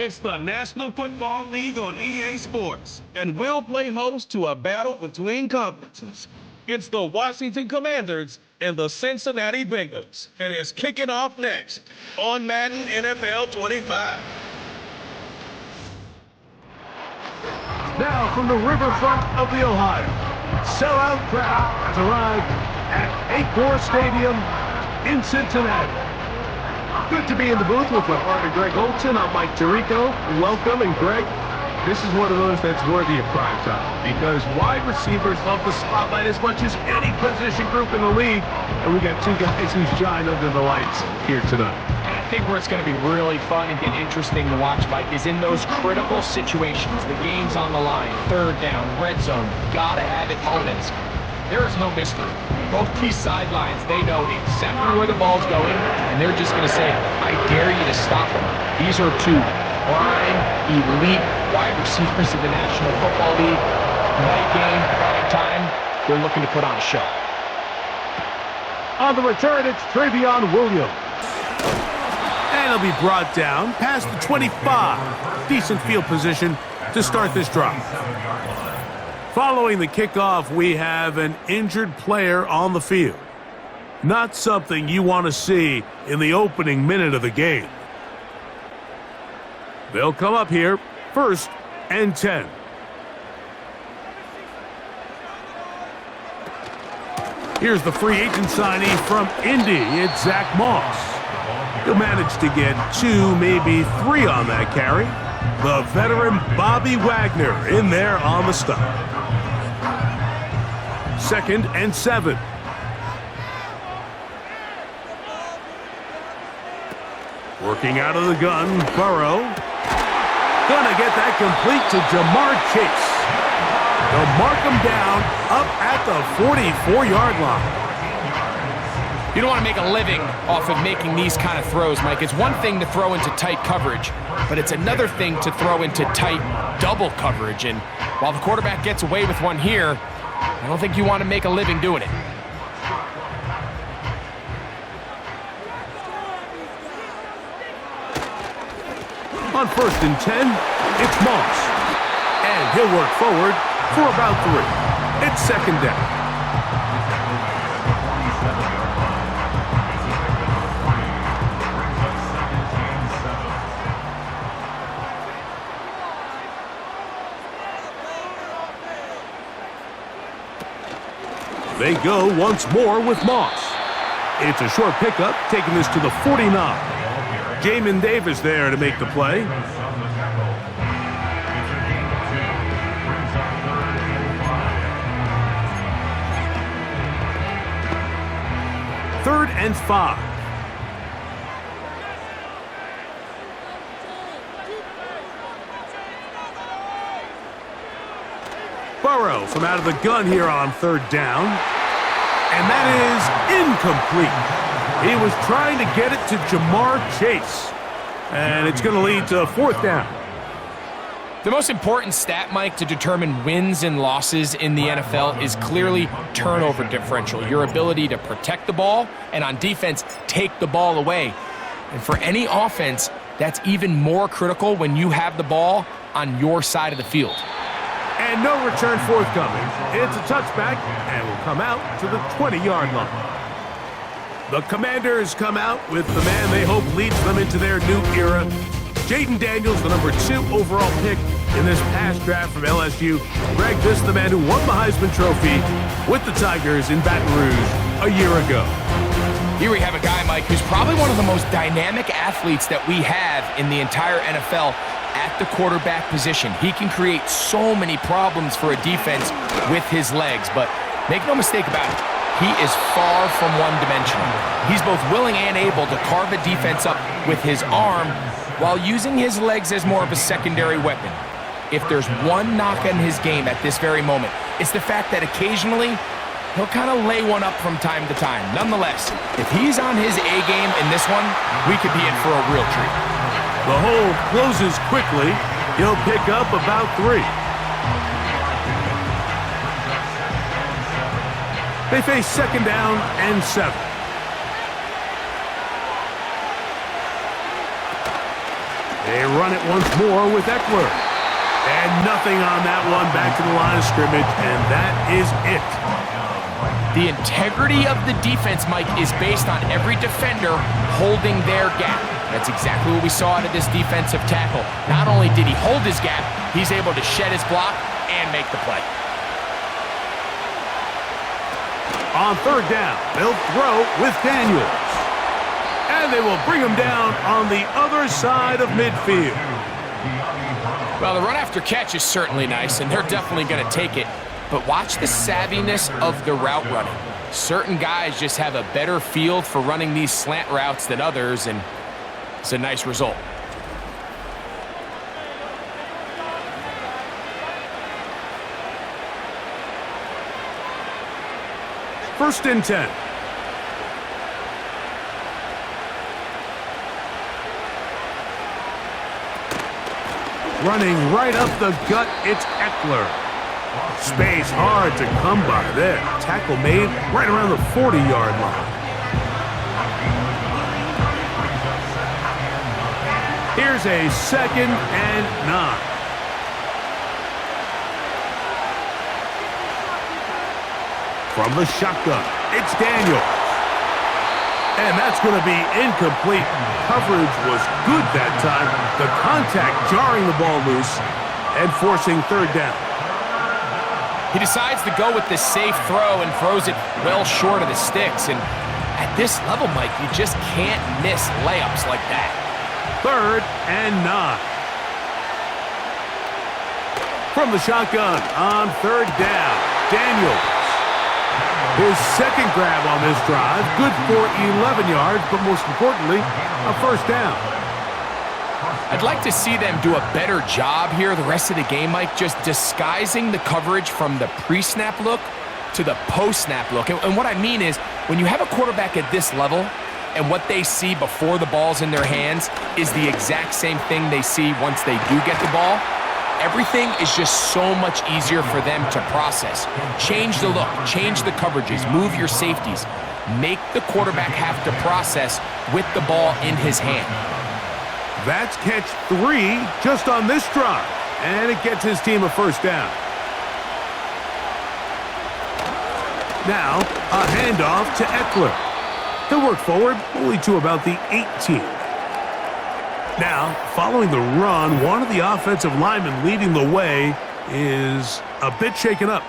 It's the National Football League on EA Sports, and we'll play host to a battle between conferences. It's the Washington Commanders and the Cincinnati Bengals, and it's kicking off next on Madden NFL 25. Now from the riverfront of the Ohio, sellout crowd has arrived at Acor Stadium in Cincinnati. Good to be in the booth with my partner Greg Olson. I'm Mike Tirico. Welcome, and Greg, this is one of those that's worthy of prime time because wide receivers love the spotlight as much as any position group in the league, and we got two guys who's shined under the lights here tonight. I think where it's going to be really fun and get interesting to watch, Mike, is in those critical situations. The game's on the line, third down, red zone, gotta have it moments. There is no mystery. Both these sidelines, they know exactly where the ball's going, and they're just going to say, I dare you to stop them. These are two prime, elite wide receivers in the National Football League. Night game, prime time, they're looking to put on a show. On the return, it's Travion Williams. And he'll be brought down past the 25. Decent field position to start this drive. Following the kickoff, we have an injured player on the field. Not something you want to see in the opening minute of the game. They'll come up here, 1st and 10. Here's the free agent signee from Indy. It's Zach Moss. He'll manage to get 2, maybe 3 on that carry. The veteran Bobby Wagner in there on the stop. 2nd and 7. Working out of the gun, Burrow. Gonna get that complete to Jamar Chase. They'll mark him down up at the 44-yard line. You don't want to make a living off of making these kind of throws, Mike. It's one thing to throw into tight coverage, but it's another thing to throw into tight double coverage. And while the quarterback gets away with one here, I don't think you want to make a living doing it. On 1st and 10, it's Moss. And he'll work forward for about 3. It's 2nd down. They go once more with Moss. It's a short pickup, taking this to the 49. Jamin Davis there to make the play. Third and 5. Burrow from out of the gun here on 3rd down. And that is incomplete. He was trying to get it to Jamar Chase. And it's going to lead to 4th down. The most important stat, Mike, to determine wins and losses in the NFL is clearly turnover differential. Your ability to protect the ball and on defense, take the ball away. And for any offense, that's even more critical when you have the ball on your side of the field. And no return forthcoming. It's a touchback and will come out to the 20-yard line. The Commanders come out with the man they hope leads them into their new era. Jaden Daniels, the number 2 overall pick in this past draft from LSU. Greg, this is the man who won the Heisman Trophy with the Tigers in Baton Rouge a year ago. Here we have a guy, Mike, who's probably one of the most dynamic athletes that we have in the entire NFL at the quarterback position. He can create so many problems for a defense with his legs, but make no mistake about it, he is far from one-dimensional. He's both willing and able to carve a defense up with his arm while using his legs as more of a secondary weapon. If there's one knock on his game at this very moment, it's the fact that occasionally he'll kind of lay one up from time to time. Nonetheless, if he's on his A game in this one, we could be in for a real treat. The hole closes quickly. He'll pick up about 3. They face 2nd down and 7. They run it once more with Eckler. And nothing on that one, back to the line of scrimmage, and that is it. The integrity of the defense, Mike, is based on every defender holding their gap. That's exactly what we saw out of this defensive tackle. Not only did he hold his gap, he's able to shed his block and make the play. On third down, they'll throw with Daniels. And they will bring him down on the other side of midfield. Well, the run after catch is certainly nice, and they're definitely going to take it. But watch the savviness of the route running. Certain guys just have a better feel for running these slant routes than others, and it's a nice result. First and 10. Running right up the gut, it's Eckler. Space hard to come by there. Tackle made right around the 40-yard line. Here's a 2nd and 9. From the shotgun, it's Daniels. And that's going to be incomplete. Coverage was good that time. The contact jarring the ball loose and forcing third down. He decides to go with the safe throw and throws it well short of the sticks. And at this level, Mike, you just can't miss layups like that. 3rd and 9. From the shotgun on 3rd down, Daniels. His 2nd grab on this drive, good for 11 yards, but most importantly, a first down. I'd like to see them do a better job here the rest of the game, Mike, just disguising the coverage from the pre-snap look to the post-snap look. And what I mean is, when you have a quarterback at this level and what they see before the ball's in their hands is the exact same thing they see once they do get the ball, everything is just so much easier for them to process. Change the look, change the coverages, move your safeties. Make the quarterback have to process with the ball in his hand. That's catch 3 just on this drive, and it gets his team a first down. Now, a handoff to Eckler. He'll work forward only to about the 18. Now, following the run, one of the offensive linemen leading the way is a bit shaken up.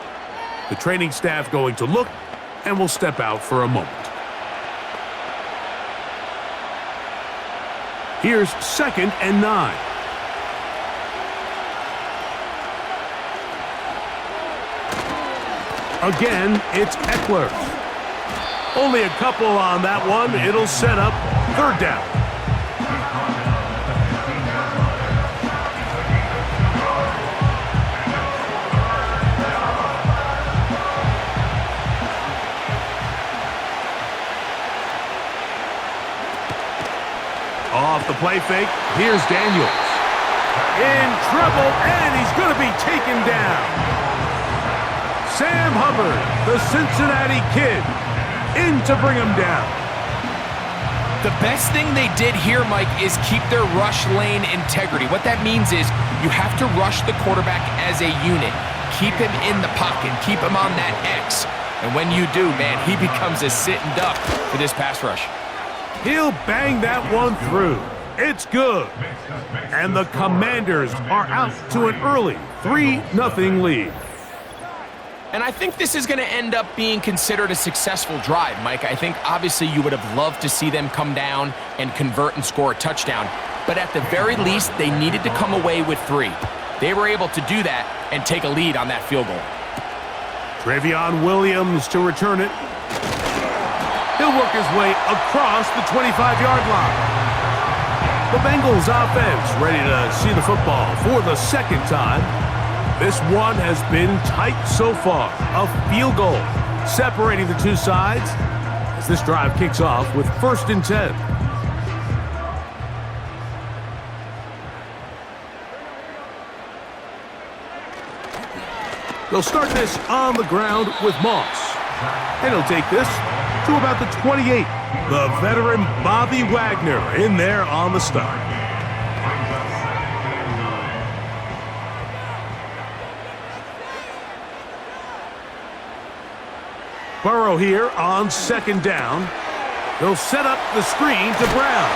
The training staff going to look and will step out for a moment. Here's 2nd and 9. Again, it's Eckler. Only a couple on that one. It'll set up 3rd down. Off the play fake, here's Daniels. In trouble, and he's going to be taken down. Sam Hubbard, the Cincinnati Kid, in to bring him down. The best thing they did here, Mike, is keep their rush lane integrity. What that means is you have to rush the quarterback as a unit. Keep him in the pocket. Keep him on that X. And when you do, man, he becomes a sitting duck for this pass rush. He'll bang that one through. It's good. And the Commanders are out to an early 3-0 lead. And I think this is going to end up being considered a successful drive, Mike. I think obviously you would have loved to see them come down and convert and score a touchdown. But at the very least, they needed to come away with 3. They were able to do that and take a lead on that field goal. Travion Williams to return it. He'll work his way across the 25-yard line. The Bengals offense ready to see the football for the 2nd time. This one has been tight so far. A field goal separating the two sides as this drive kicks off with 1st and 10. They'll start this on the ground with Moss. And he'll take this to about the 28. The veteran Bobby Wagner in there on the start. Burrow here on second down. He'll set up the screen to Brown.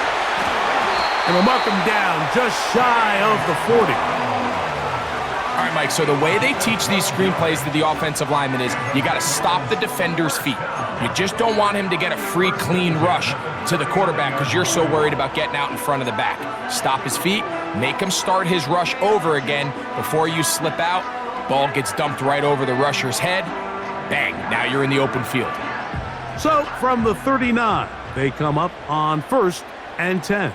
And will mark him down just shy of the 40. All right, Mike, so the way they teach these screenplays to the offensive lineman is you got to stop the defender's feet. You just don't want him to get a free, clean rush to the quarterback because you're so worried about getting out in front of the back. Stop his feet, make him start his rush over again before you slip out. Ball gets dumped right over the rusher's head. Bang, now you're in the open field. So from the 39, they come up on 1st and 10.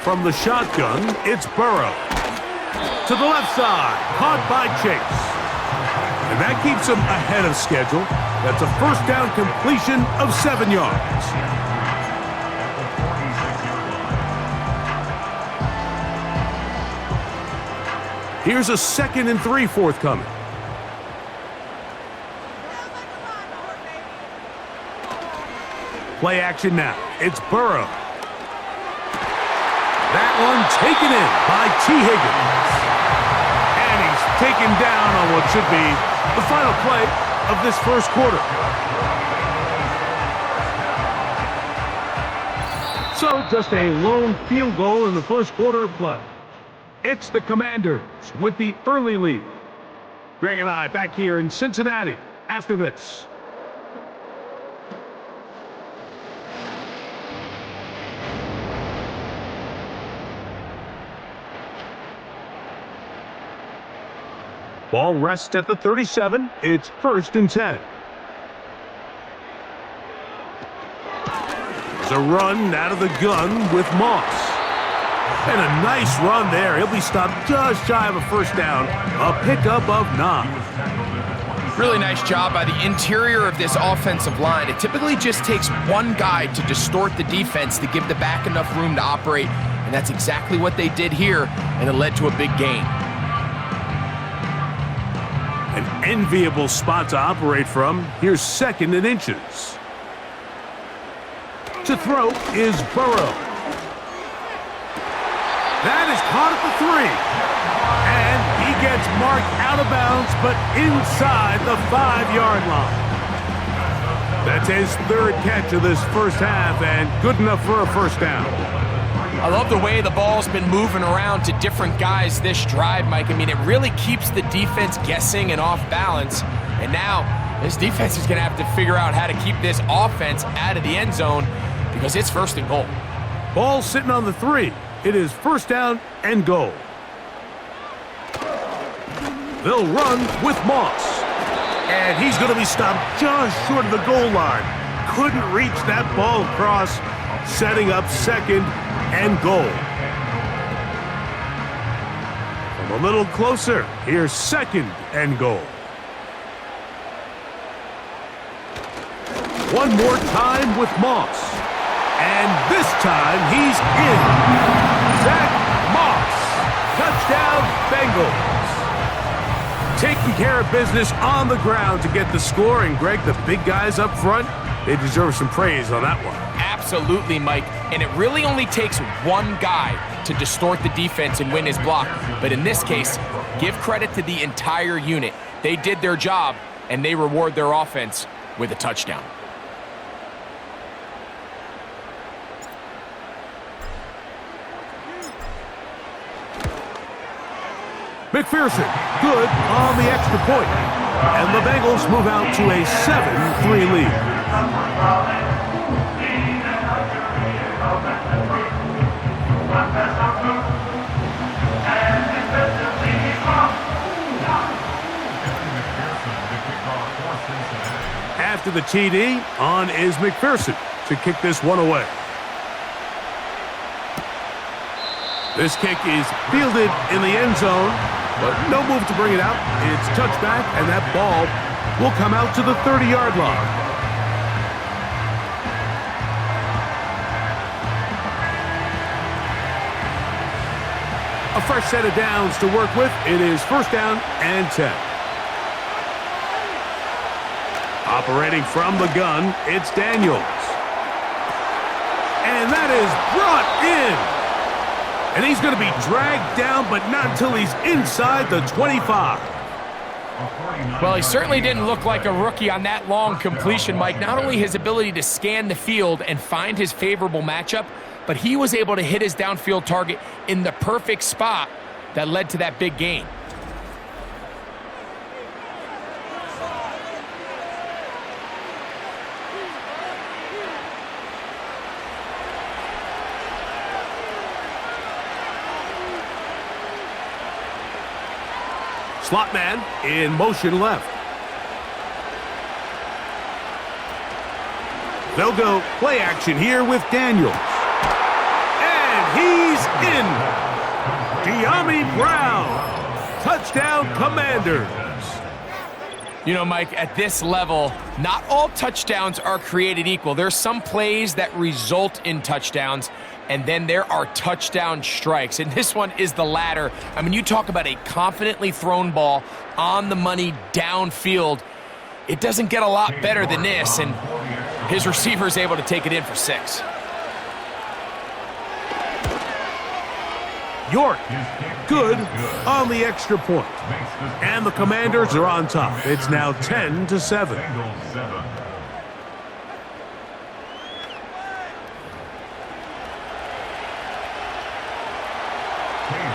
From the shotgun, it's Burrow. To the left side, caught by Chase. And that keeps him ahead of schedule. That's a first down completion of 7 yards. Here's a 2nd and 3 forthcoming. Play action now. It's Burrow. That one taken in by T. Higgins. And he's taken down on what should be the final play of this first quarter. So just a lone field goal in the first quarter of play. It's the Commanders with the early lead. Greg and I back here in Cincinnati after this. Ball rests at the 37. It's 1st and 10. There's a run out of the gun with Moss. And a nice run there. He'll be stopped just shy of a first down. A pickup of 9. Really nice job by the interior of this offensive line. It typically just takes one guy to distort the defense to give the back enough room to operate. And that's exactly what they did here, and it led to a big gain. An enviable spot to operate from. Here's 2nd and inches. To throw is Burrow. That is caught at the 3. And he gets marked out of bounds, but inside the 5-yard line. That's his 3rd catch of this first half, and good enough for a first down. I love the way the ball's been moving around to different guys this drive, Mike. I mean, it really keeps the defense guessing and off balance. And now, this defense is going to have to figure out how to keep this offense out of the end zone because it's 1st and goal. Ball sitting on the 3. It is 1st down and goal. They'll run with Moss. And he's going to be stopped just short of the goal line. Couldn't reach that ball across, setting up 2nd and goal. From a little closer, here's 2nd and goal. One more time with Moss. And this time he's in. Zach Moss. Touchdown, Bengals. Taking care of business on the ground to get the score. And Greg, the big guys up front, they deserve some praise on that one. Absolutely, Mike. And it really only takes one guy to distort the defense and win his block. But in this case, give credit to the entire unit. They did their job, and they reward their offense with a touchdown. McPherson, good on the extra point. And the Bengals move out to a 7-3 lead. After the TD, on is McPherson to kick this one away. This kick is fielded in the end zone, but no move to bring it out. It's touchback, and that ball will come out to the 30-yard line. A fresh set of downs to work with. It is 1st down and 10. Operating from the gun, it's Daniels. And that is brought in. And he's going to be dragged down, but not until he's inside the 25. Well, he certainly didn't look like a rookie on that long completion, Mike. Not only his ability to scan the field and find his favorable matchup, but he was able to hit his downfield target in the perfect spot that led to that big gain. Slot man in motion left. They'll go play action here with Daniels. And he's in. De'Ami Brown. Touchdown, Commanders. You know, Mike, at this level, not all touchdowns are created equal. There's some plays that result in touchdowns, and then there are touchdown strikes, and this one is the latter. I mean, you talk about a confidently thrown ball on the money downfield. It doesn't get a lot better than this, and his receiver is able to take it in for 6. York, good on the extra point. And the Commanders are on top. It's now 10-7.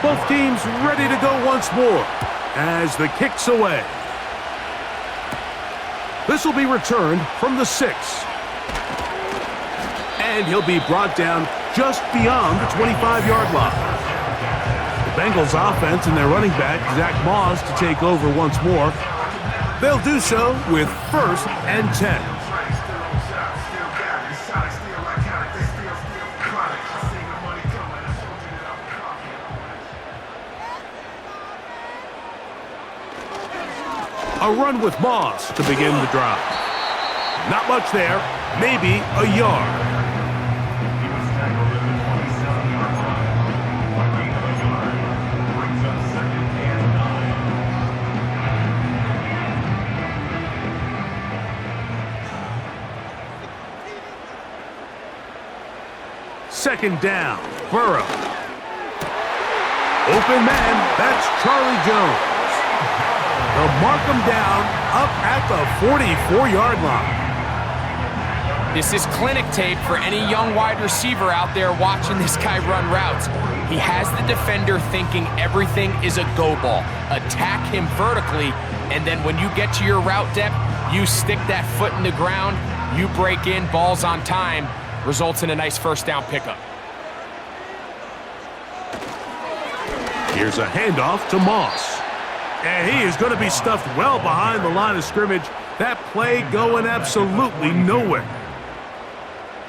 Both teams ready to go once more as the kick's away. This will be returned from the 6. And he'll be brought down just beyond the 25-yard line. The Bengals offense and their running back, Zach Moss, to take over once more. They'll do so with 1st and 10. A run with Moss to begin the drive. Not much there, maybe a yard. Second down, Burrow. Open man, that's Charlie Jones. They'll mark him down up at the 44-yard line. This is clinic tape for any young wide receiver out there watching this guy run routes. He has the defender thinking everything is a go ball. Attack him vertically, and then when you get to your route depth, you stick that foot in the ground, you break in, ball's on time, results in a nice first down pickup. Here's a handoff to Moss. And he is going to be stuffed well behind the line of scrimmage. That play going absolutely nowhere.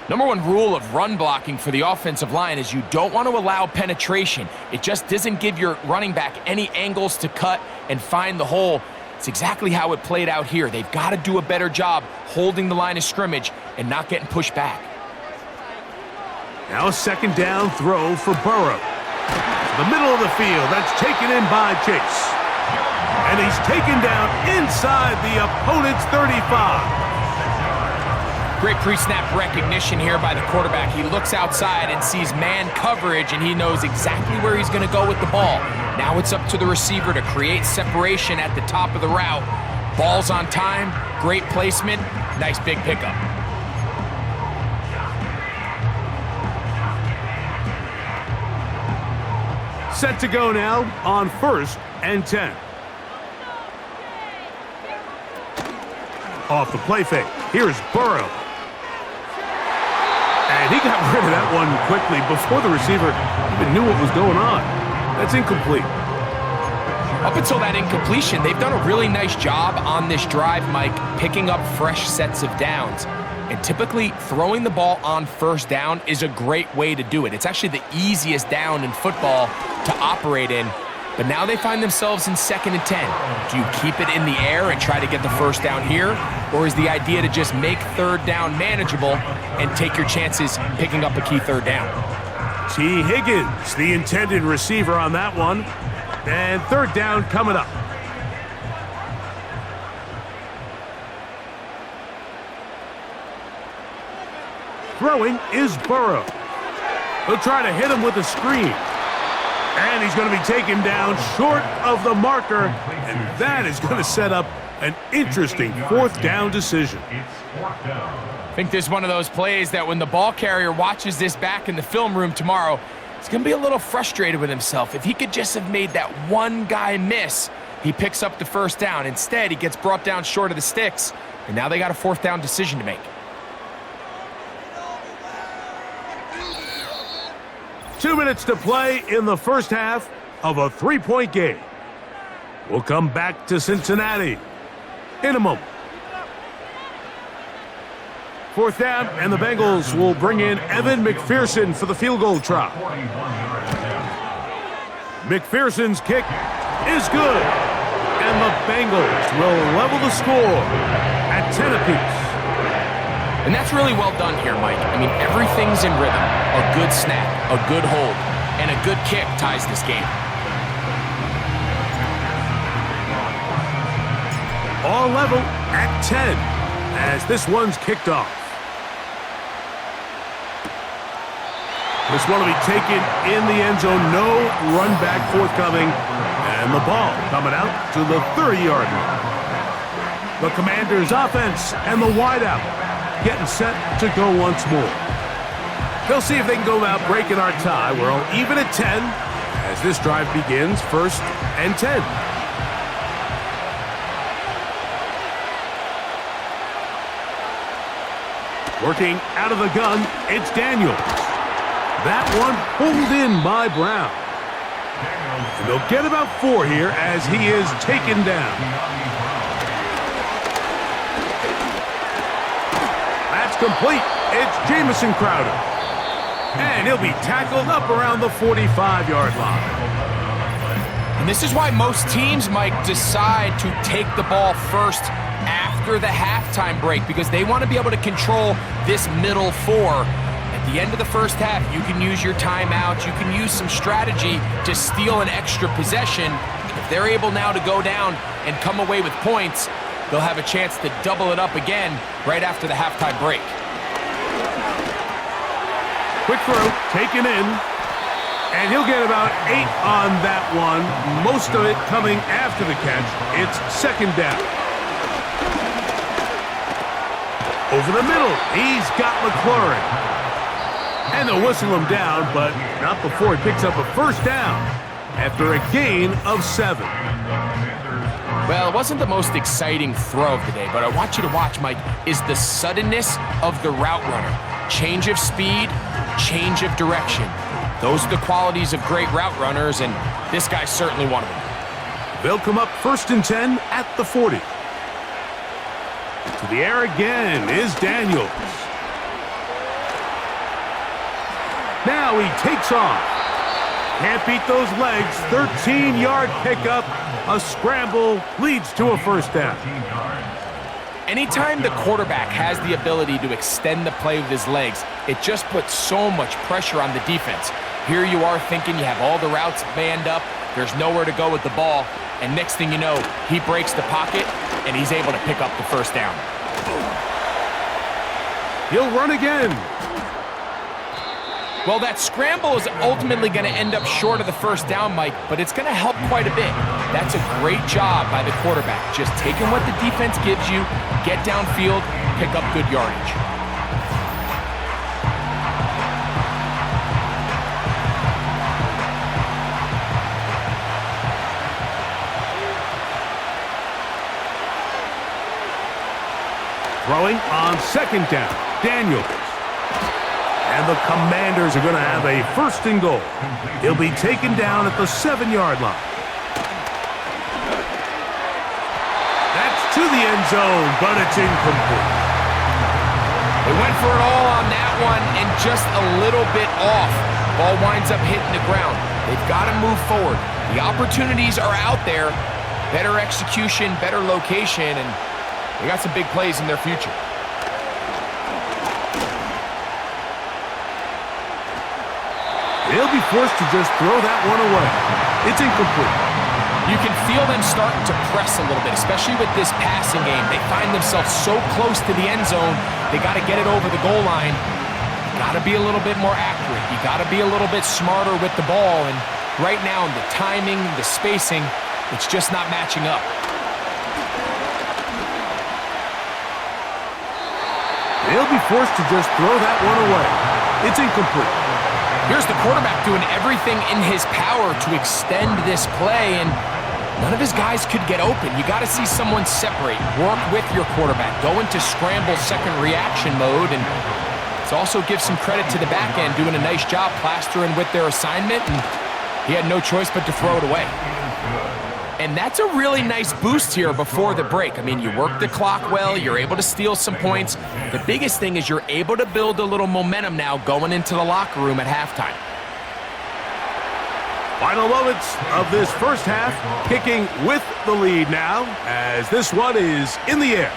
Number one rule of run blocking for the offensive line is you don't want to allow penetration. It just doesn't give your running back any angles to cut and find the hole. It's exactly how it played out here. They've got to do a better job holding the line of scrimmage and not getting pushed back. Now a second down throw for Burrow. The middle of the field, that's taken in by Chase. And he's taken down inside the opponent's 35. Great pre-snap recognition here by the quarterback. He looks outside and sees man coverage, and he knows exactly where he's going to go with the ball. Now it's up to the receiver to create separation at the top of the route. Ball's on time, great placement, nice big pickup. Set to go now on 1st and 10. Off the play fake, here's Burrow. And he got rid of that one quickly before the receiver even knew what was going on. That's incomplete. Up until that incompletion, they've done a really nice job on this drive, Mike, picking up fresh sets of downs. And typically, throwing the ball on first down is a great way to do it. It's actually the easiest down in football to operate in. But now they find themselves in 2nd and 10. Do you keep it in the air and try to get the first down here? Or is the idea to just make 3rd down manageable and take your chances picking up a key 3rd down? T. Higgins, the intended receiver on that one. And 3rd down coming up. Throwing is Burrow. He'll try to hit him with a screen. And he's going to be taken down short of the marker, and that is going to set up an interesting fourth down decision. I think this is one of those plays that when the ball carrier watches this back in the film room tomorrow, he's going to be a little frustrated with himself. If he could just have made that one guy miss, he picks up the first down. Instead, he gets brought down short of the sticks, and now they got a fourth down decision to make. 2 minutes to play in the first half of a 3-point game. We'll come back to Cincinnati in a moment. Fourth down, and the Bengals will bring in Evan McPherson for the field goal try. McPherson's kick is good, and the Bengals will level the score at 10 apiece. And that's really well done here, Mike. I mean, everything's in rhythm. A good snap, a good hold, and a good kick ties this game. All level at 10 as this one's kicked off. This one will be taken in the end zone. No run back forthcoming. And the ball coming out to the 30-yard line. The Commanders' offense and the wideout getting set to go once more. They'll see if they can go about breaking our tie. We're all even at 10 as this drive begins, 1st and 10. Working out of the gun, it's Daniels. That one pulled in by Brown. And they'll get about 4 here as he is taken down. That's complete. It's Jamison Crowder. And he'll be tackled up around the 45-yard line. And this is why most teams, Mike, decide to take the ball first after the halftime break, because they want to be able to control this middle 4. At the end of the first half, you can use your timeouts, you can use some strategy to steal an extra possession. If they're able now to go down and come away with points, they'll have a chance to double it up again right after the halftime break. Quick throw, taken in, and he'll get about 8 on that one, most of it coming after the catch. It's 2nd down. Over the middle, he's got McLaurin. And they'll whistle him down, but not before he picks up a first down after a gain of 7. Well, it wasn't the most exciting throw of the day, but I want you to watch, Mike, is the suddenness of the route runner. Change of speed, change of direction. Those are the qualities of great route runners, and this guy's certainly one of them. They'll come up 1st and 10 at the 40. To the air again is Daniels. Now he takes off. Can't beat those legs. 13-yard pickup. A scramble leads to a first down. Anytime the quarterback has the ability to extend the play with his legs, it just puts so much pressure on the defense. Here you are thinking you have all the routes manned up. There's nowhere to go with the ball. And next thing you know, he breaks the pocket, and he's able to pick up the first down. He'll run again. Well, that scramble is ultimately going to end up short of the first down, Mike, but it's going to help quite a bit. That's a great job by the quarterback, just taking what the defense gives you, get downfield, pick up good yardage. Throwing on 2nd down, Daniels. And the Commanders are going to have a 1st and goal. He'll be taken down at the 7-yard line. That's to the end zone, but it's incomplete. They went for it all on that one and just a little bit off. Ball winds up hitting the ground. They've got to move forward. The opportunities are out there. Better execution, better location, and they got some big plays in their future. They'll be forced to just throw that one away. It's incomplete. You can feel them starting to press a little bit, especially with this passing game. They find themselves so close to the end zone, they got to get it over the goal line. Got to be a little bit more accurate. You got to be a little bit smarter with the ball, and Right now, the timing, the spacing, it's just not matching up. They'll be forced to just throw that one away. It's incomplete. Here's the quarterback doing everything in his power to extend this play, and none of his guys could get open. You got to see someone separate, work with your quarterback, go into scramble second reaction mode, and it also gives some credit to the back end doing a nice job plastering with their assignment, and he had no choice but to throw it away. And that's a really nice boost here before the break. I mean, you work the clock well, you're able to steal some points. The biggest thing is you're able to build a little momentum now going into the locker room at halftime. Final moments of this first half, kicking with the lead now, as this one is in the air.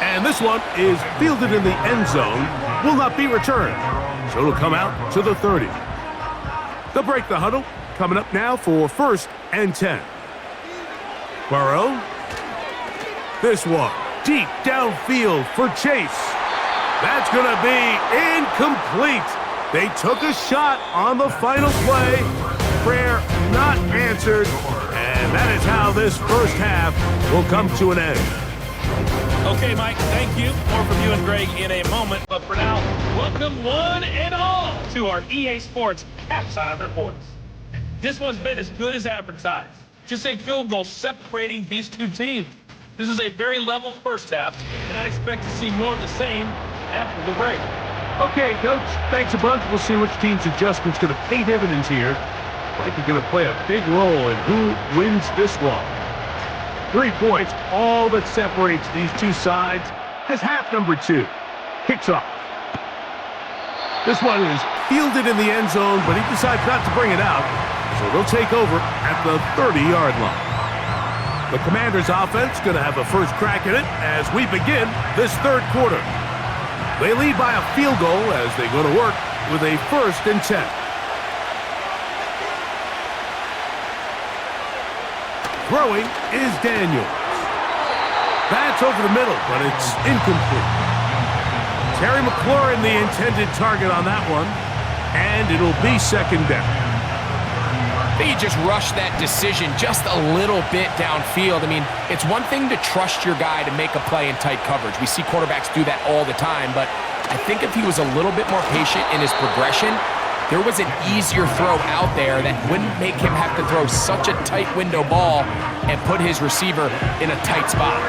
And this one is fielded in the end zone, will not be returned. So it'll come out to the 30. They'll break the huddle, coming up now for 1st and 10. Burrow. This one, deep downfield for Chase. That's going to be incomplete. They took a shot on the final play. Prayer not answered. And that is how this first half will come to an end. Okay, Mike, thank you. More from you and Greg in a moment. But for now, welcome one and all to our EA Sports halftime reports. This one's been as good as advertised. Just a field goal separating these two teams. This is a very level first half, and I expect to see more of the same after the break. Okay, Coach, thanks a bunch. We'll see which team's adjustment's going to pay dividends here. I think they're going to play a big role in who wins this one. 3 points, all that separates these two sides, as half number 2 kicks off. This one is fielded in the end zone, but he decides not to bring it out. So they'll take over at the 30-yard line. The Commanders' offense going to have a first crack at it as we begin this third quarter. They lead by a field goal as they go to work with a 1st and 10. Throwing is Daniels. That's over the middle, but it's incomplete. Terry McLaurin, the intended target on that one, and it'll be 2nd down. I think you just rushed that decision just a little bit downfield. I mean, it's one thing to trust your guy to make a play in tight coverage. We see quarterbacks do that all the time, but I think if he was a little bit more patient in his progression, there was an easier throw out there that wouldn't make him have to throw such a tight window ball and put his receiver in a tight spot.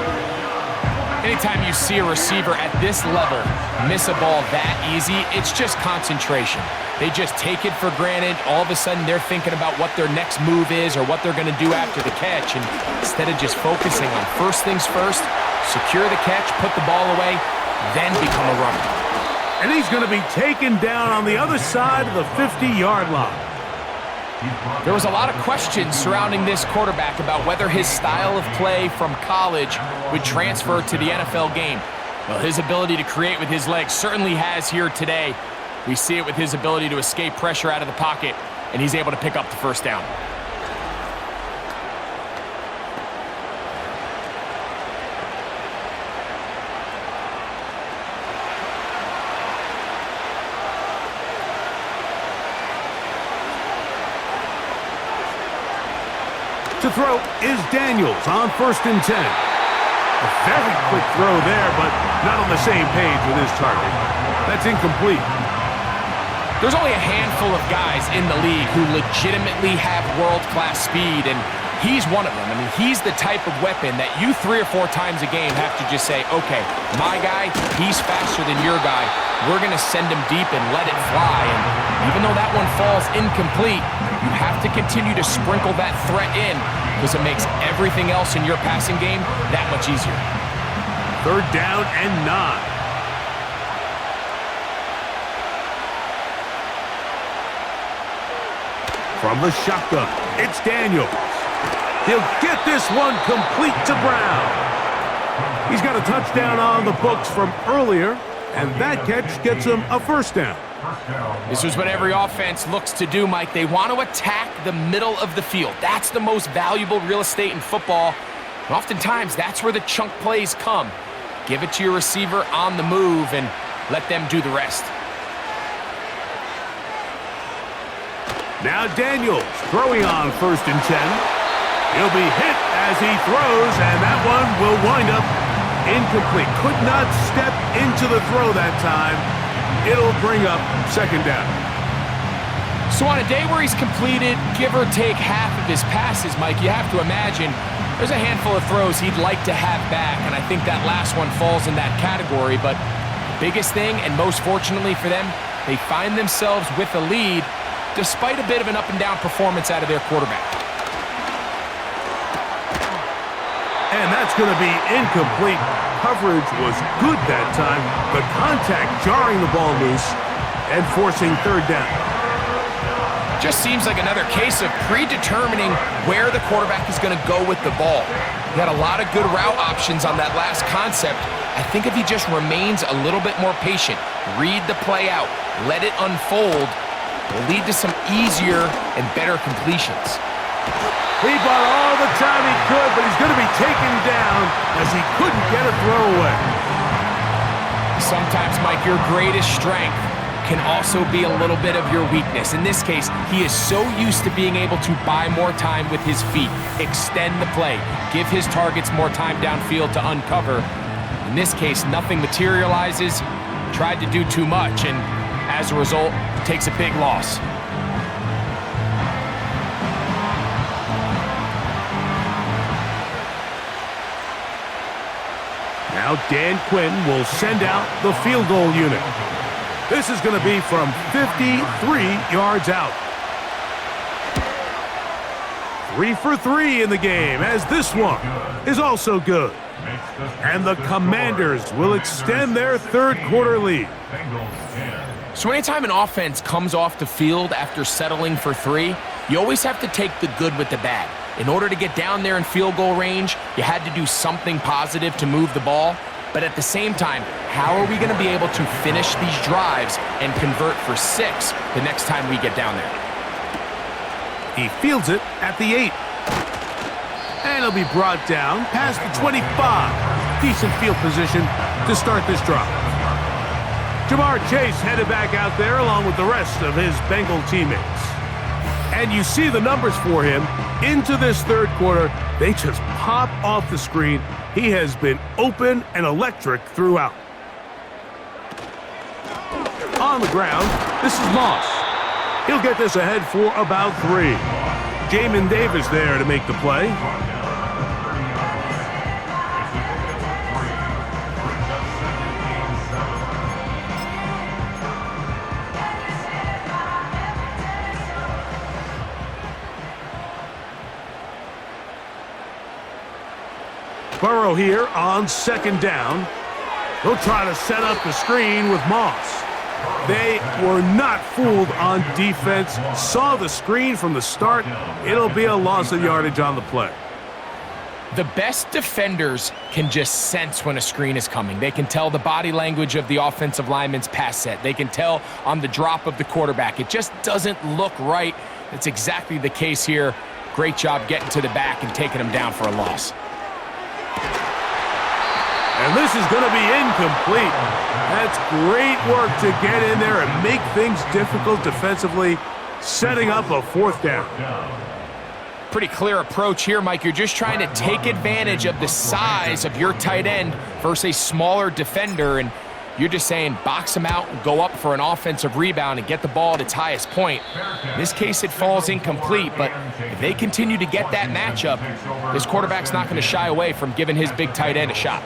Anytime you see a receiver at this level miss a ball that easy, it's just concentration. They just take it for granted. All of a sudden, they're thinking about what their next move is or what they're going to do after the catch. And instead of just focusing on first things first, secure the catch, put the ball away, then become a runner. And he's going to be taken down on the other side of the 50-yard line. There was a lot of questions surrounding this quarterback about whether his style of play from college would transfer to the NFL game. Well, his ability to create with his legs certainly has here today. We see it with his ability to escape pressure out of the pocket, and he's able to pick up the 1st down. To throw is Daniels on 1st and 10. A very quick throw there, but not on the same page with his target. That's incomplete. There's only a handful of guys in the league who legitimately have world-class speed, and he's one of them. I mean, he's the type of weapon that you 3 or 4 times a game have to just say, okay, my guy, he's faster than your guy. We're going to send him deep and let it fly. And even though that one falls incomplete, you have to continue to sprinkle that threat in because it makes everything else in your passing game that much easier. 3rd down and 9. From the shotgun, it's Daniels. He'll get this one complete to Brown. He's got a touchdown on the books from earlier, and that catch gets him a 1st down. This is what every offense looks to do, Mike. They want to attack the middle of the field. That's the most valuable real estate in football. And oftentimes, that's where the chunk plays come. Give it to your receiver on the move and let them do the rest. Now Daniels throwing on 1st and 10. He'll be hit as he throws, and that one will wind up incomplete. Could not step into the throw that time. It'll bring up 2nd down. So on a day where he's completed, give or take half of his passes, Mike, you have to imagine there's a handful of throws he'd like to have back, and I think that last one falls in that category. But the biggest thing, and most fortunately for them, they find themselves with a lead despite a bit of an up-and-down performance out of their quarterback. And that's going to be incomplete. Coverage was good that time. The contact jarring the ball loose and forcing 3rd down. Just seems like another case of predetermining where the quarterback is going to go with the ball. He had a lot of good route options on that last concept. I think if he just remains a little bit more patient, read the play out, let it unfold, will lead to some easier and better completions. He bought all the time he could, but he's going to be taken down as he couldn't get a throw away. Sometimes, Mike, your greatest strength can also be a little bit of your weakness. In this case, he is so used to being able to buy more time with his feet, extend the play, give his targets more time downfield to uncover. In this case, nothing materializes, tried to do too much, and as a result, takes a big loss. Now Dan Quinn will send out the field goal unit. This is going to be from 53 yards out. 3 for 3 in the game, as this one is also good. And the Commanders will extend their 3rd quarter lead. So anytime an offense comes off the field after settling for 3, you always have to take the good with the bad. In order to get down there in field goal range, you had to do something positive to move the ball. But at the same time, how are we going to be able to finish these drives and convert for 6 the next time we get down there? He fields it at the 8. And he'll be brought down past the 25. Decent field position to start this drive. Jamar Chase headed back out there along with the rest of his Bengal teammates. And you see the numbers for him into this 3rd quarter. They just pop off the screen. He has been open and electric throughout. On the ground, this is Moss. He'll get this ahead for about 3. Jamin Davis there to make the play. Burrow here on 2nd down. He'll try to set up the screen with Moss. They were not fooled on defense. Saw the screen from the start. It'll be a loss of yardage on the play. The best defenders can just sense when a screen is coming. They can tell the body language of the offensive lineman's pass set. They can tell on the drop of the quarterback. It just doesn't look right. That's exactly the case here. Great job getting to the back and taking him down for a loss. And this is going to be incomplete. That's great work to get in there and make things difficult defensively, setting up a 4th down. Pretty clear approach here, Mike. You're just trying to take advantage of the size of your tight end versus a smaller defender, and you're just saying box him out and go up for an offensive rebound and get the ball at its highest point. In this case, it falls incomplete, but if they continue to get that matchup, this quarterback's not going to shy away from giving his big tight end a shot.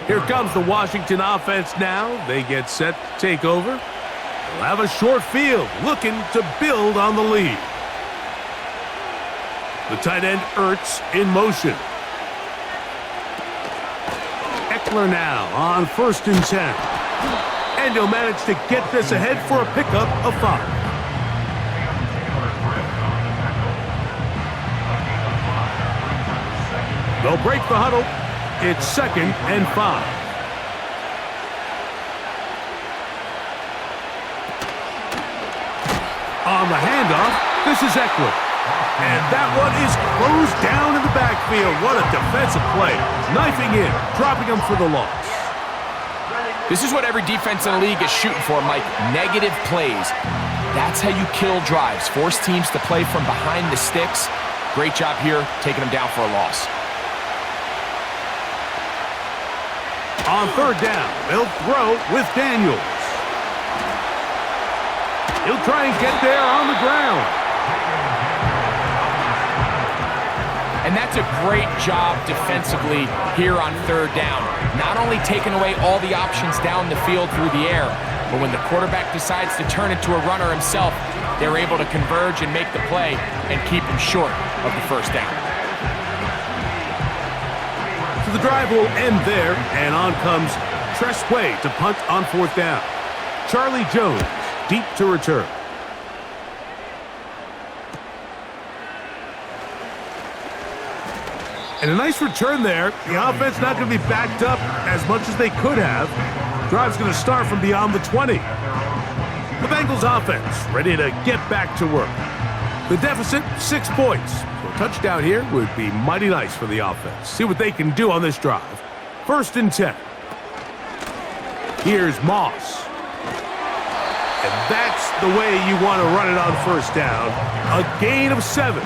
Here comes the Washington offense now. They get set to take over. They'll have a short field, looking to build on the lead. The tight end Ertz in motion. Eckler now on 1st and 10. And he'll manage to get this ahead for a pickup of 5. They'll break the huddle. It's 2nd and 5. On the handoff, this is Eckler. And that one is closed down in the backfield. What a defensive play. Knifing in, dropping him for the loss. This is what every defense in the league is shooting for, Mike. Negative plays. That's how you kill drives. Force teams to play from behind the sticks. Great job here, taking them down for a loss. On third down, they'll throw with Daniels. He'll try and get there on the ground. And that's a great job defensively here on third down. Not only taking away all the options down the field through the air, but when the quarterback decides to turn into a runner himself, they're able to converge and make the play and keep him short of the first down. So the drive will end there, and on comes Tressway to punt on fourth down. Charlie Jones deep to return. And a nice return there. The offense not going to be backed up as much as they could have. Drive's going to start from beyond the 20. The Bengals offense ready to get back to work. The deficit, 6 points. So a touchdown here would be mighty nice for the offense. See what they can do on this drive. 1st and 10. Here's Moss. And that's the way you want to run it on first down. A gain of 7.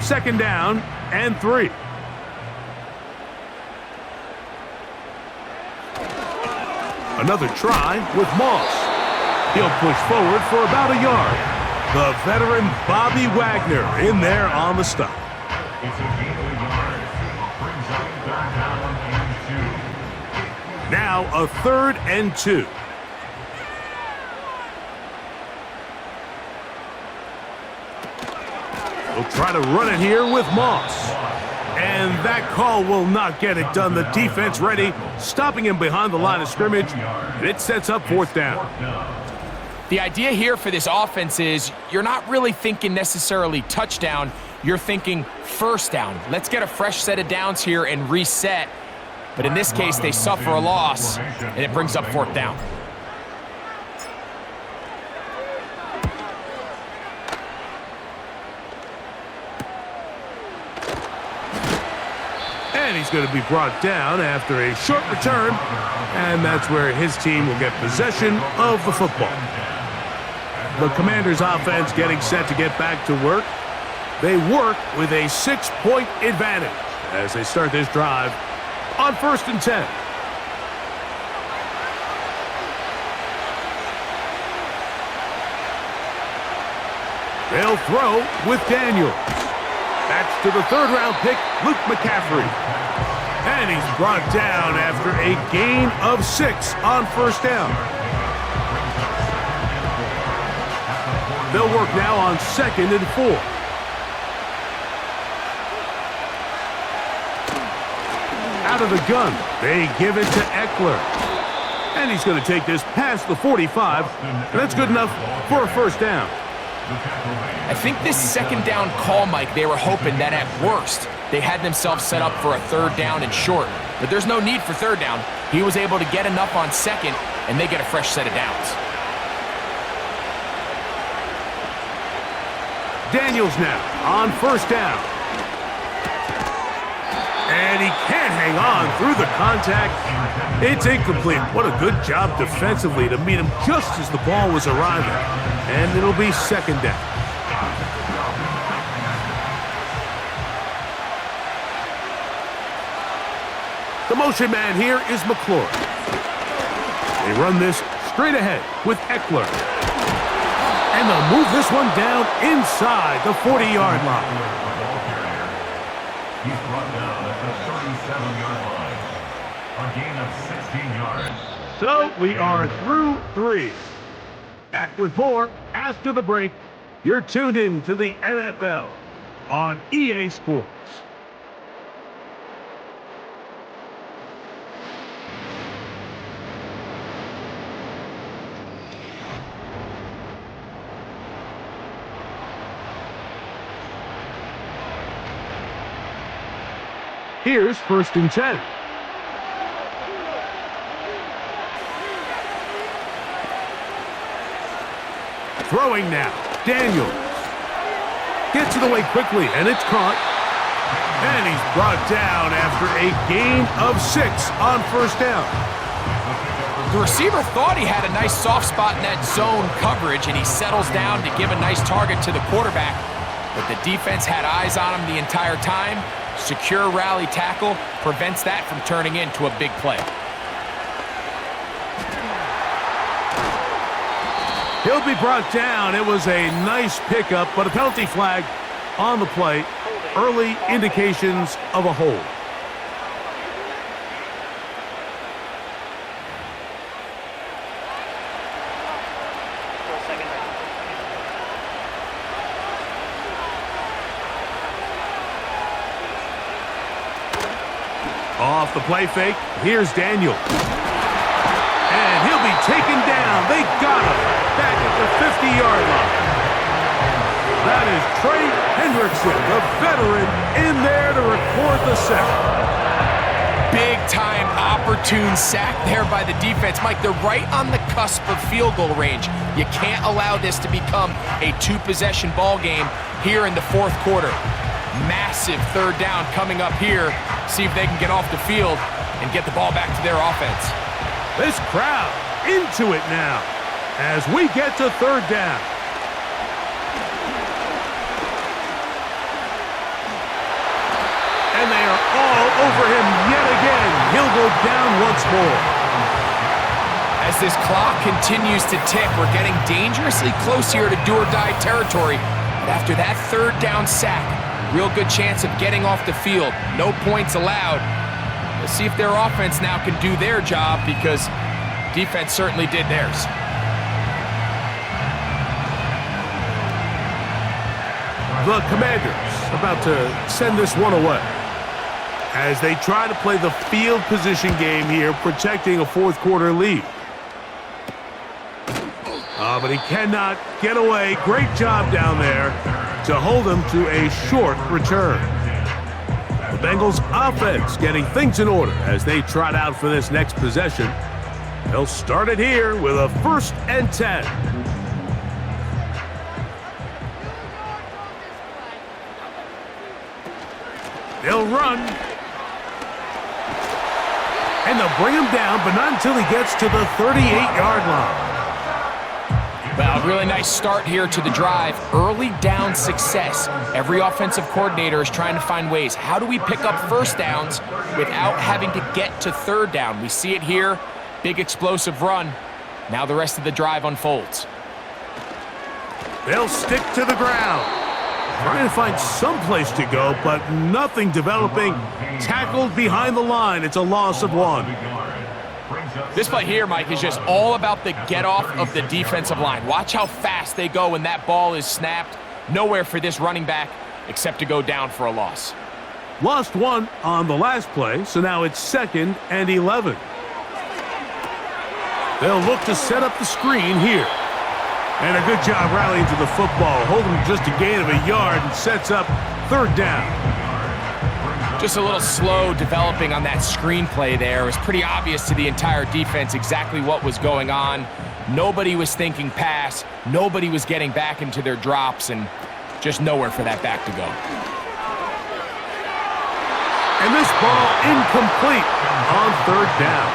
Second down and 3. Another try with Moss. He'll push forward for about a yard. The veteran Bobby Wagner in there on the stop. Now a 3rd and 2. We'll try to run it here with Moss. And that call will not get it done. The defense ready, stopping him behind the line of scrimmage. And it sets up 4th down. The idea here for this offense is you're not really thinking necessarily touchdown. You're thinking first down. Let's get a fresh set of downs here and reset. But in this case, they suffer a loss, and it brings up 4th down. And he's going to be brought down after a short return. And that's where his team will get possession of the football. The Commanders' offense getting set to get back to work. They work with a 6-point advantage as they start this drive on 1st and 10. They'll throw with Daniels. That's to the 3rd-round pick, Luke McCaffrey. And he's brought down after a gain of 6 on first down. They'll work now on 2nd and 4. Out of the gun, they give it to Eckler. And he's going to take this past the 45, and that's good enough for a first down. I think this 2nd down call, Mike, they were hoping that at worst they had themselves set up for a 3rd down and short. But there's no need for 3rd down. He was able to get enough on 2nd, and they get a fresh set of downs. Daniels now on 1st down. And he can't hang on through the contact. It's incomplete. What a good job defensively to meet him just as the ball was arriving. And it'll be 2nd down. The motion man here is McClure. They run this straight ahead with Eckler. And they'll move this one down inside the 40-yard line. He's brought down at the 37-yard line. A gain of 16 yards. So we are through 3. Back with more after the break. You're tuned in to the NFL on EA Sports. Here's 1st and 10. Throwing now, Daniels. Gets it away quickly, and it's caught. And he's brought down after a gain of 6 on first down. The receiver thought he had a nice soft spot in that zone coverage, and he settles down to give a nice target to the quarterback. But the defense had eyes on him the entire time. Secure rally tackle prevents that from turning into a big play. He'll be brought down. It was a nice pickup, but a penalty flag on the play. Early indications of a hold. Off the play fake, here's Daniel. And he'll be taken down. They got him back at the 50-yard line. That is Trey Hendrickson, the veteran, in there to record the sack. Big-time opportune sack there by the defense. Mike, they're right on the cusp of field goal range. You can't allow this to become a two-possession ball game here in the fourth quarter. Massive third down coming up here. See if they can get off the field and get the ball back to their offense. This crowd into it now as we get to third down. And they are all over him yet again. He'll go down once more. As this clock continues to tick, we're getting dangerously close here to do-or-die territory. But after that third down sack, real good chance of getting off the field. No points allowed. Let's see if their offense now can do their job, because defense certainly did theirs. The Commanders about to send this one away as they try to play the field position game here, protecting a fourth quarter lead. But he cannot get away. Great job down there to hold him to a short return. The Bengals offense getting things in order as they trot out for this next possession. They'll start it here with a 1st and 10. They'll run. And they'll bring him down, but not until he gets to the 38-yard line. Well, really nice start here to the drive. Early down success. Every offensive coordinator is trying to find ways. How do we pick up first downs without having to get to third down? We see it here. Big explosive run. Now the rest of the drive unfolds. They'll stick to the ground. Trying to find some place to go, but nothing developing. Tackled behind the line. It's a loss of 1. This play here, Mike, is just all about the get-off of the defensive line. Watch how fast they go when that ball is snapped. Nowhere for this running back except to go down for a loss. Lost 1 on the last play, so now it's 2nd and 11. They'll look to set up the screen here. And a good job rallying to the football. Holding just a gain of a yard and sets up third down. Just a little slow developing on that screenplay there. It was pretty obvious to the entire defense exactly what was going on. Nobody was thinking pass. Nobody was getting back into their drops, and just nowhere for that back to go. And this ball incomplete on third down.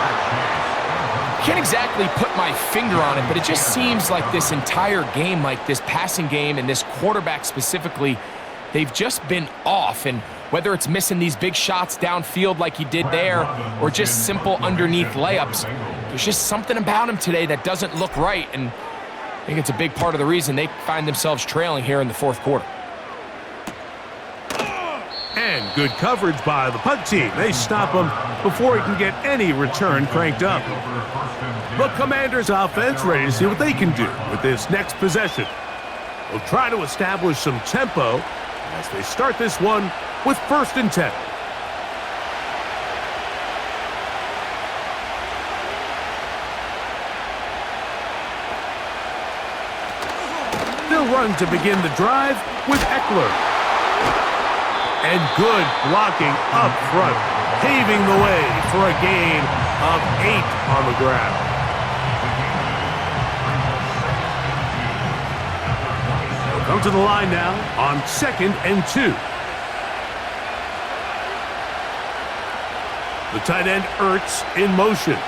Can't exactly put my finger on it, but it just seems like this entire game, like this passing game and this quarterback specifically, they've just been off. And whether it's missing these big shots downfield like he did there, or just simple underneath layups, there's just something about him today that doesn't look right. And I think it's a big part of the reason they find themselves trailing here in the fourth quarter. And good coverage by the punt team. They stop him before he can get any return cranked up. The Commanders offense ready to see what they can do with this next possession. They'll try to establish some tempo as they start this one with 1st and 10. They'll run to begin the drive with Eckler. And good blocking up front, paving the way for a gain of 8 on the ground. They'll come to the line now on 2nd and 2. The tight end Ertz in motion.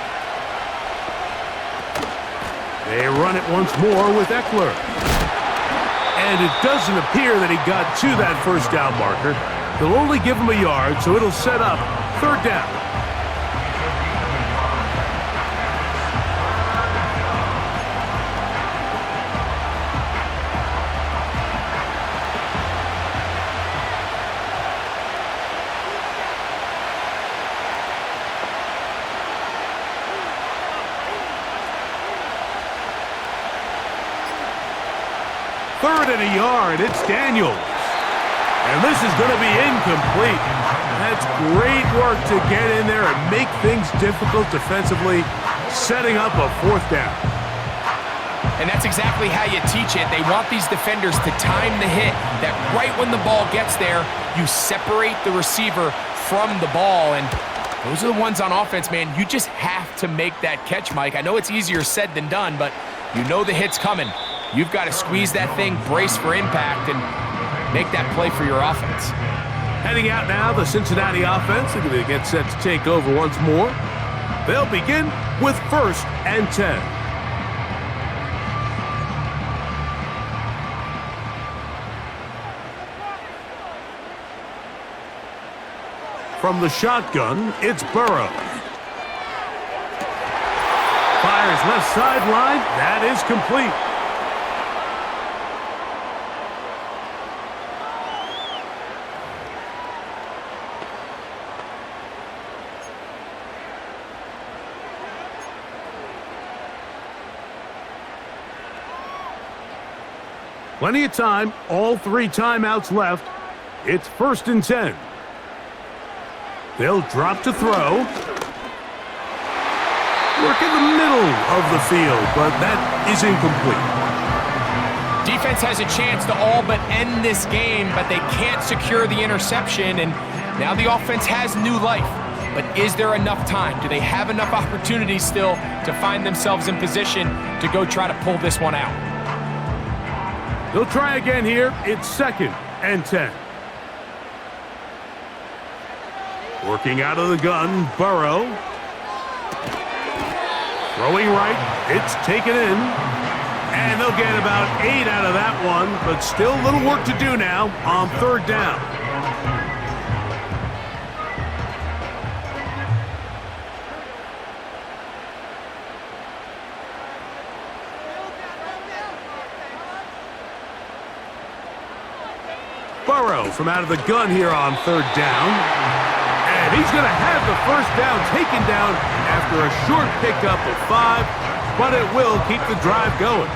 They run it once more with Eckler. And it doesn't appear that he got to that first down marker. They'll only give him a yard, so it'll set up third down. Third and a yard, it's Daniels. And this is going to be incomplete. That's great work to get in there and make things difficult defensively, setting up a fourth down. And that's exactly how you teach it. They want these defenders to time the hit, that right when the ball gets there, you separate the receiver from the ball. And those are the ones on offense, man. You just have to make that catch, Mike. I know it's easier said than done, but you know the hit's coming. You've got to squeeze that thing, brace for impact, and make that play for your offense. Heading out now, the Cincinnati offense. They're going to get set to take over once more. They'll begin with 1st and 10. From the shotgun, it's Burrow. Fires left sideline. That is complete. Plenty of time, all 3 timeouts left. It's 1st and 10. They'll drop to throw. Work in the middle of the field, but that is incomplete. Defense has a chance to all but end this game, but they can't secure the interception, and now the offense has new life. But is there enough time? Do they have enough opportunities still to find themselves in position to go try to pull this one out? They'll try again here. It's 2nd and 10. Working out of the gun, Burrow. Throwing right, it's taken in. And they'll get about 8 out of that one, but still a little work to do now on 3rd down. Burrow from out of the gun here on 3rd down. And he's going to have the first down taken down after a short pickup of 5, but it will keep the drive going.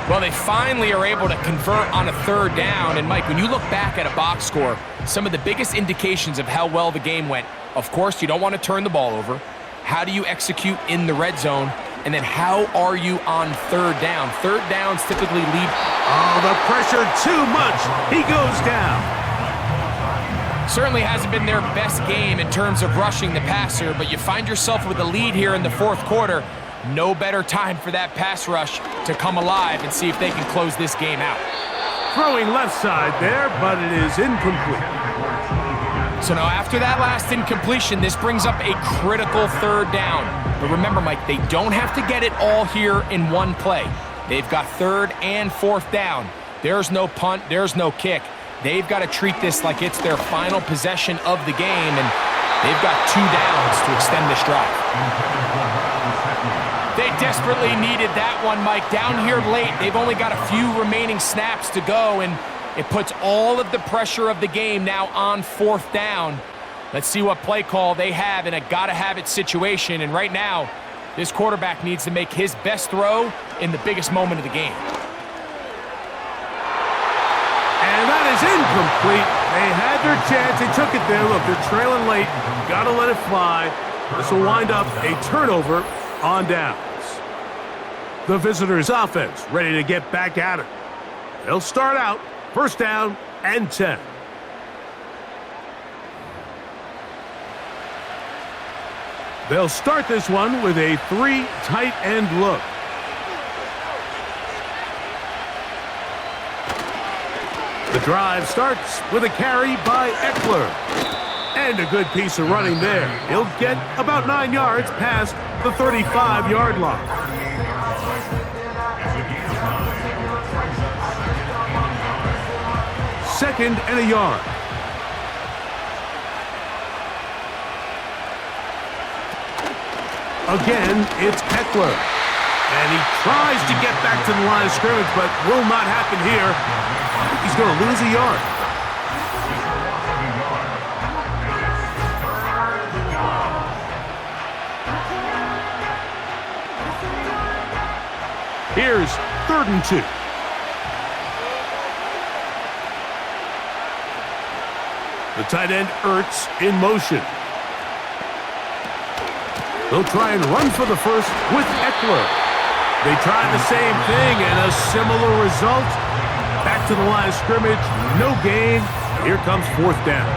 Well, they finally are able to convert on a 3rd down. And, Mike, when you look back at a box score, some of the biggest indications of how well the game went, of course, you don't want to turn the ball over. How do you execute in the red zone? And then how are you on 3rd down? 3rd downs typically lead. Oh, the pressure too much. He goes down. Certainly hasn't been their best game in terms of rushing the passer, but you find yourself with a lead here in the 4th quarter. No better time for that pass rush to come alive and see if they can close this game out. Throwing left side there, but it is incomplete. So now after that last incompletion, this brings up a critical 3rd down. But remember, Mike, they don't have to get it all here in one play. They've got 3rd and 4th down. There's no punt, there's no kick. They've got to treat this like it's their final possession of the game, and they've got 2 downs to extend this drive. They desperately needed that one, Mike. Down here late, they've only got a few remaining snaps to go, and it puts all of the pressure of the game now on 4th down. Let's see what play call they have in a gotta-have-it situation, and right now, this quarterback needs to make his best throw in the biggest moment of the game. And that is incomplete. They had their chance. They took it there. Look, they're trailing late. Got to let it fly. This will wind up a turnover on downs. The visitors' offense ready to get back at it. They'll start out 1st down and 10. They'll start this one with a 3 tight end look. The drive starts with a carry by Eckler. And a good piece of running there. He'll get about 9 yards past the 35-yard line. Second and a yard. Again, it's Eckler. And he tries to get back to the line of scrimmage, but will not happen here. He's going to lose a yard. Here's 3rd and 2. The tight end Ertz in motion. They'll try and run for the first with Eckler. They tried the same thing and a similar result. Back to the line of scrimmage, no gain. Here comes 4th down.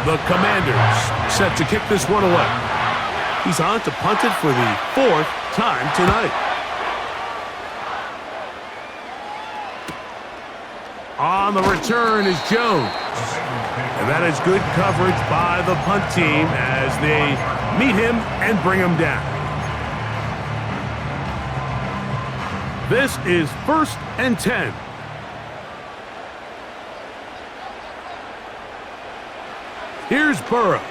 The Commanders set to kick this one away. He's on to punt it for the 4th time tonight. On the return is Jones. And that is good coverage by the punt team as they meet him and bring him down. This is 1st and 10. Here's Burrow.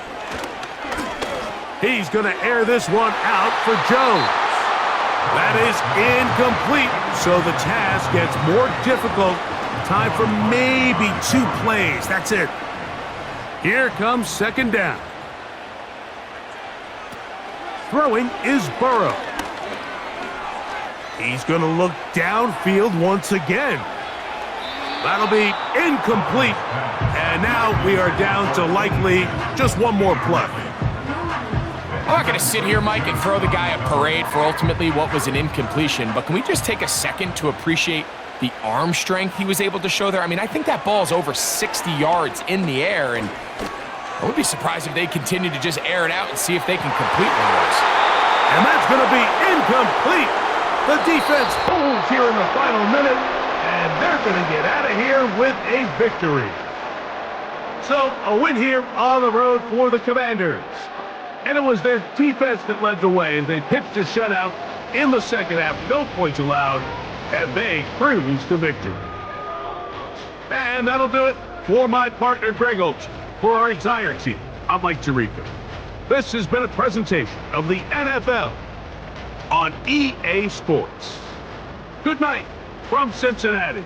He's going to air this one out for Jones. That is incomplete, so the task gets more difficult. Time for maybe 2 plays. That's it. Here comes 2nd down. Throwing is Burrow. He's going to look downfield once again. That'll be incomplete. And now we are down to likely just 1 more play. I'm not going to sit here, Mike, and throw the guy a parade for ultimately what was an incompletion, but can we just take a second to appreciate the arm strength he was able to show there? I mean, I think that ball's over 60 yards in the air, and I would be surprised if they continue to just air it out and see if they can complete one of those. And that's going to be incomplete. The defense Holds here in the final minute, and they're going to get out of here with a victory. So, a win here on the road for the Commanders. And it was their defense that led the way as they pitched a shutout in the second half. No points allowed, and they cruise to victory. And that'll do it for my partner, Greg Oates. For our entire team, I'm Mike Tirico. This has been a presentation of the NFL on EA Sports. Good night from Cincinnati.